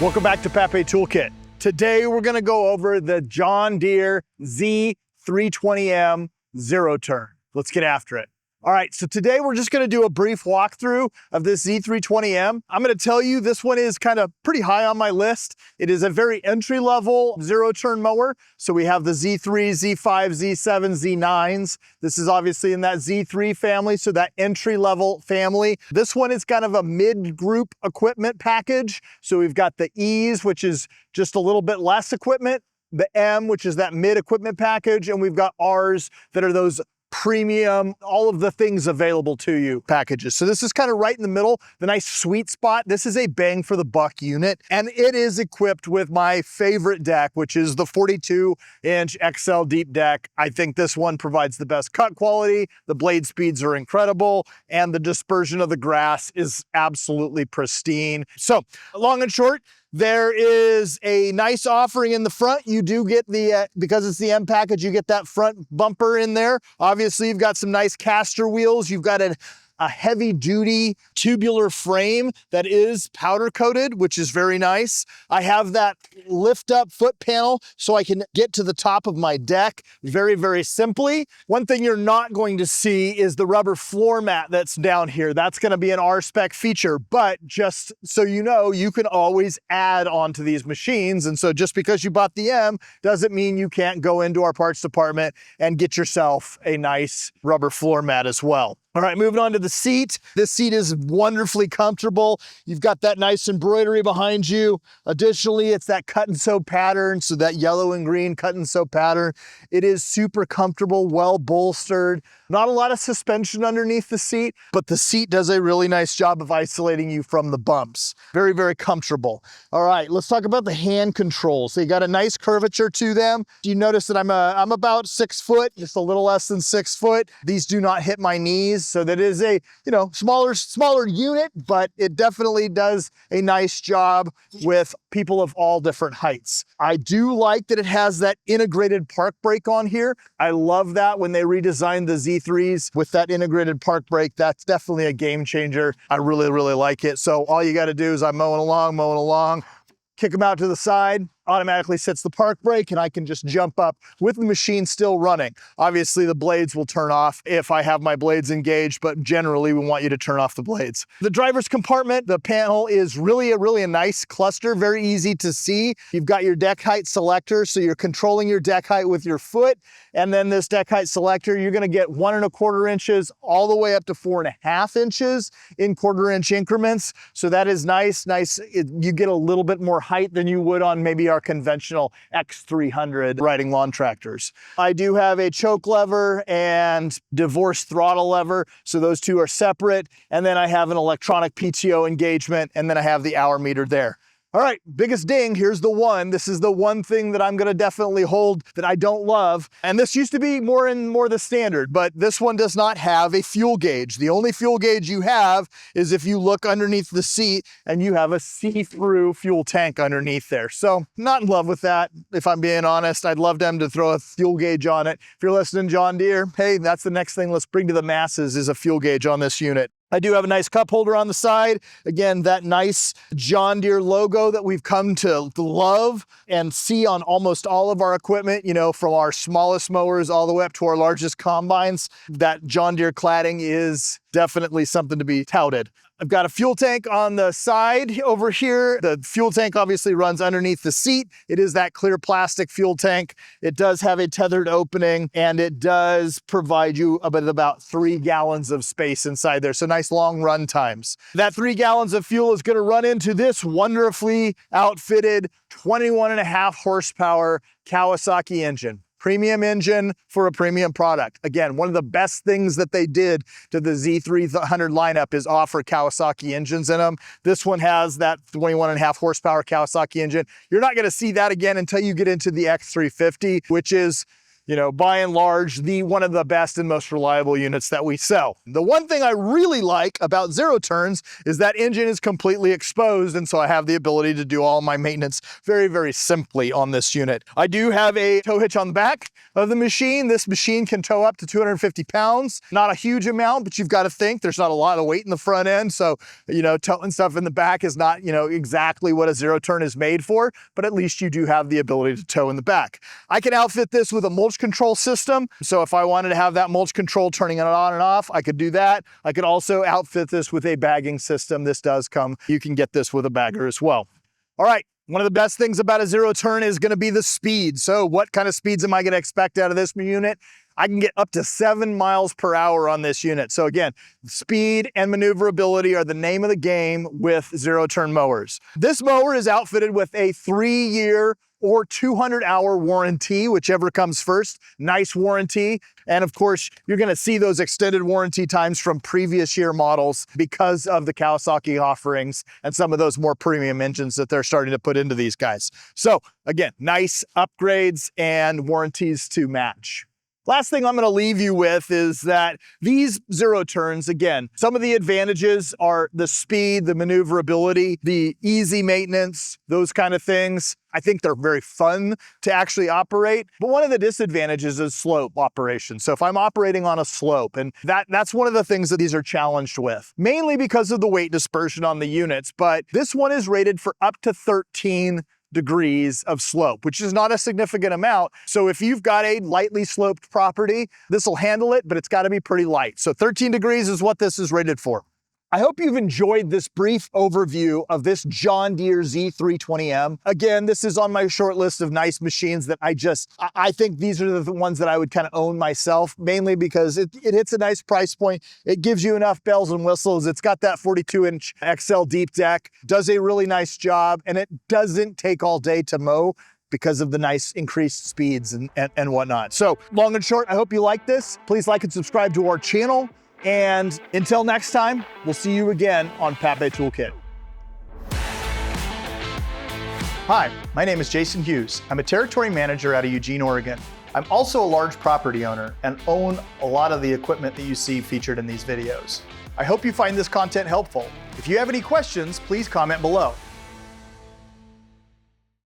Welcome back to Papé Toolkit. Today we're going to go over the John Deere Z320M zero turn. Let's get after it. All right, so today we're just going to do a brief walkthrough of this Z320M. I'm going to tell you this one is kind of pretty high on my list. It is a very entry-level zero-turn mower. So we have the Z3, Z5, Z7, Z9s. This is obviously in that Z3 family, so that entry-level family. This one is kind of a mid-group equipment package. So we've got the E's, which is just a little bit less equipment, the M, which is that mid-equipment package, and we've got R's that are those premium, all of the things available to you packages. So this is kind of right in the middle, the nice sweet spot. This is a bang for the buck unit, and it is equipped with my favorite deck, which is the 42-inch Accel deep deck. I think this one provides the best cut quality. The blade speeds are incredible, and the dispersion of the grass is absolutely pristine. So long and short, there is a nice offering in the front. You do get the, because it's the M package, you get that front bumper in there. Obviously, you've got some nice caster wheels. You've got a heavy duty tubular frame that is powder coated, which is very nice. I have that lift up foot panel so I can get to the top of my deck very, very simply. One thing you're not going to see is the rubber floor mat that's down here. That's going to be an R-spec feature, but just so you know, you can always add on to these machines. And so just because you bought the M doesn't mean you can't go into our parts department and get yourself a nice rubber floor mat as well. All right, moving on to the seat. This seat is wonderfully comfortable. You've got that nice embroidery behind you. Additionally, it's that cut and sew pattern, so that yellow and green cut and sew pattern. It is super comfortable, well bolstered. Not a lot of suspension underneath the seat, but the seat does a really nice job of isolating you from the bumps. Very, very comfortable. All right, let's talk about the hand controls. They got a nice curvature to them. You notice that I'm about 6 foot, just a little less than 6 foot. These do not hit my knees. So that is a, smaller unit, but it definitely does a nice job with people of all different heights. I do like that it has that integrated park brake on here. I love that when they redesigned the Z3s with that integrated park brake. That's definitely a game changer. I really, really like it. So all you got to do is I'm mowing along, kick them out to the side, automatically sets the park brake, and I can just jump up with the machine still running. Obviously, the blades will turn off if I have my blades engaged, but generally we want you to turn off the blades. The driver's compartment, the panel is really a nice cluster, very easy to see. You've got your deck height selector, so you're controlling your deck height with your foot, and then this deck height selector, you're gonna get 1¼ inches all the way up to 4½ inches in 1/4 inch increments. So that is nice. You get a little bit more height than you would on maybe our conventional Z300 riding lawn tractors. I do have a choke lever and divorce throttle lever, so those two are separate. And then I have an electronic PTO engagement, and then I have the hour meter there. All right, biggest ding, here's the one. This is the one thing that I'm gonna definitely hold that I don't love. And this used to be more the standard, but this one does not have a fuel gauge. The only fuel gauge you have is if you look underneath the seat and you have a see-through fuel tank underneath there. So not in love with that, if I'm being honest. I'd love them to throw a fuel gauge on it. If you're listening, John Deere, hey, that's the next thing let's bring to the masses is a fuel gauge on this unit. I do have a nice cup holder on the side. Again, that nice John Deere logo that we've come to love and see on almost all of our equipment, from our smallest mowers all the way up to our largest combines. That John Deere cladding is definitely something to be touted. I've got a fuel tank on the side over here. The fuel tank obviously runs underneath the seat. It is that clear plastic fuel tank. It does have a tethered opening, and it does provide you about 3 gallons of space inside there. So nice long run times. That 3 gallons of fuel is going to run into this wonderfully outfitted 21.5 horsepower Kawasaki engine. Premium engine for a premium product. Again, one of the best things that they did to the Z300 lineup is offer Kawasaki engines in them. This one has that 21.5 horsepower Kawasaki engine. You're not gonna see that again until you get into the X350, which is by and large, one of the best and most reliable units that we sell. The one thing I really like about zero turns is that engine is completely exposed, and so I have the ability to do all my maintenance very, very simply on this unit. I do have a tow hitch on the back of the machine. This machine can tow up to 250 pounds. Not a huge amount, but you've got to think there's not a lot of weight in the front end, so towing stuff in the back is not exactly what a zero turn is made for, but at least you do have the ability to tow in the back. I can outfit this with a mulch control system, so if I wanted to have that mulch control turning it on and off, I could do that. I could also outfit this with a bagging system. This does come, you can get this with a bagger as well. All right, one of the best things about a zero turn is going to be the speed. So what kind of speeds am I going to expect out of this unit? I can get up to 7 miles per hour on this unit. So again, speed and maneuverability are the name of the game with zero turn mowers. This mower is outfitted with a 3-year or 200-hour warranty, whichever comes first. Nice warranty. And of course, you're gonna see those extended warranty times from previous year models because of the Kawasaki offerings and some of those more premium engines that they're starting to put into these guys. So again, nice upgrades and warranties to match. Last thing I'm going to leave you with is that these zero turns, again, some of the advantages are the speed, the maneuverability, the easy maintenance, those kind of things. I think they're very fun to actually operate, but one of the disadvantages is slope operation. So if I'm operating on a slope, and that's one of the things that these are challenged with, mainly because of the weight dispersion on the units, but this one is rated for up to 13 degrees of slope, which is not a significant amount. So if you've got a lightly sloped property, this will handle it, but it's got to be pretty light. So 13 degrees is what this is rated for. I hope you've enjoyed this brief overview of this John Deere Z320M. Again, this is on my short list of nice machines that I think these are the ones that I would kind of own myself, mainly because it hits a nice price point. It gives you enough bells and whistles. It's got that 42-inch Accel deep deck, does a really nice job, and it doesn't take all day to mow because of the nice increased speeds and whatnot. So long and short, I hope you like this. Please like and subscribe to our channel. And until next time, we'll see you again on Papé Toolkit. Hi, my name is Jason Hughes. I'm a territory manager out of Eugene, Oregon. I'm also a large property owner and own a lot of the equipment that you see featured in these videos. I hope you find this content helpful. If you have any questions, please comment below.